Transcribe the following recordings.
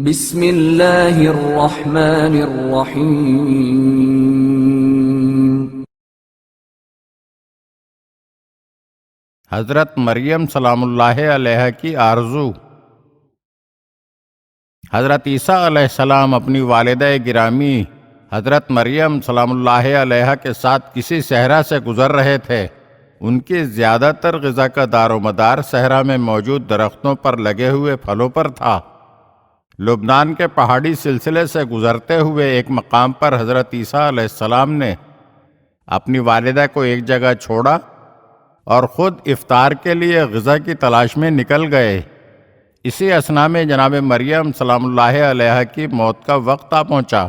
بسم اللہ الرحمن الرحیم۔ حضرت مریم سلام اللہ علیہ کی آرزو۔ حضرت عیسیٰ علیہ السلام اپنی والدہ گرامی حضرت مریم سلام اللہ علیہ کے ساتھ کسی صحرا سے گزر رہے تھے۔ ان کی زیادہ تر غذا کا دار و مدار صحرا میں موجود درختوں پر لگے ہوئے پھلوں پر تھا۔ لبنان کے پہاڑی سلسلے سے گزرتے ہوئے ایک مقام پر حضرت عیسیٰ علیہ السلام نے اپنی والدہ کو ایک جگہ چھوڑا اور خود افطار کے لیے غذا کی تلاش میں نکل گئے۔ اسی اثنا میں جناب مریم سلام اللہ علیہ کی موت کا وقت آ پہنچا۔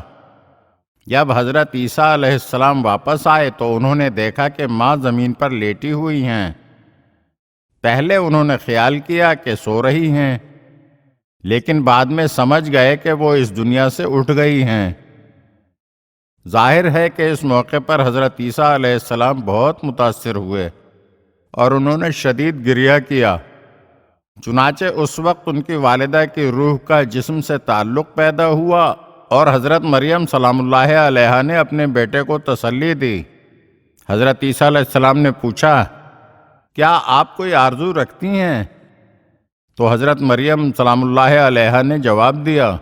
جب حضرت عیسیٰ علیہ السلام واپس آئے تو انہوں نے دیکھا کہ ماں زمین پر لیٹی ہوئی ہیں۔ پہلے انہوں نے خیال کیا کہ سو رہی ہیں، لیکن بعد میں سمجھ گئے کہ وہ اس دنیا سے اٹھ گئی ہیں۔ ظاہر ہے کہ اس موقع پر حضرت عیسیٰ علیہ السلام بہت متاثر ہوئے اور انہوں نے شدید گریہ کیا۔ چنانچہ اس وقت ان کی والدہ کی روح کا جسم سے تعلق پیدا ہوا اور حضرت مریم سلام اللہ علیہ نے اپنے بیٹے کو تسلی دی۔ حضرت عیسیٰ علیہ السلام نے پوچھا، کیا آپ کوئی آرزو رکھتی ہیں؟ تو حضرت مریم سلام اللہ علیہ نے جواب دیا،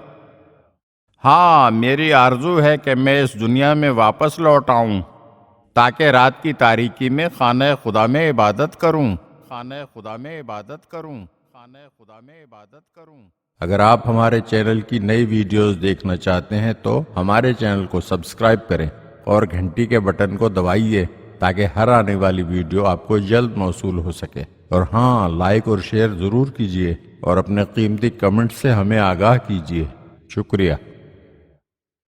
ہاں، میری آرزو ہے کہ میں اس دنیا میں واپس لوٹ آؤں تاکہ رات کی تاریکی میں خانہ خدا میں عبادت کروں۔ اگر آپ ہمارے چینل کی نئی ویڈیوز دیکھنا چاہتے ہیں تو ہمارے چینل کو سبسکرائب کریں اور گھنٹی کے بٹن کو دبائیے تاکہ ہر آنے والی ویڈیو آپ کو جلد موصول ہو سکے۔ اور ہاں، لائک اور شیئر ضرور کیجیے اور اپنے قیمتی کمنٹ سے ہمیں آگاہ کیجیے۔ شکریہ۔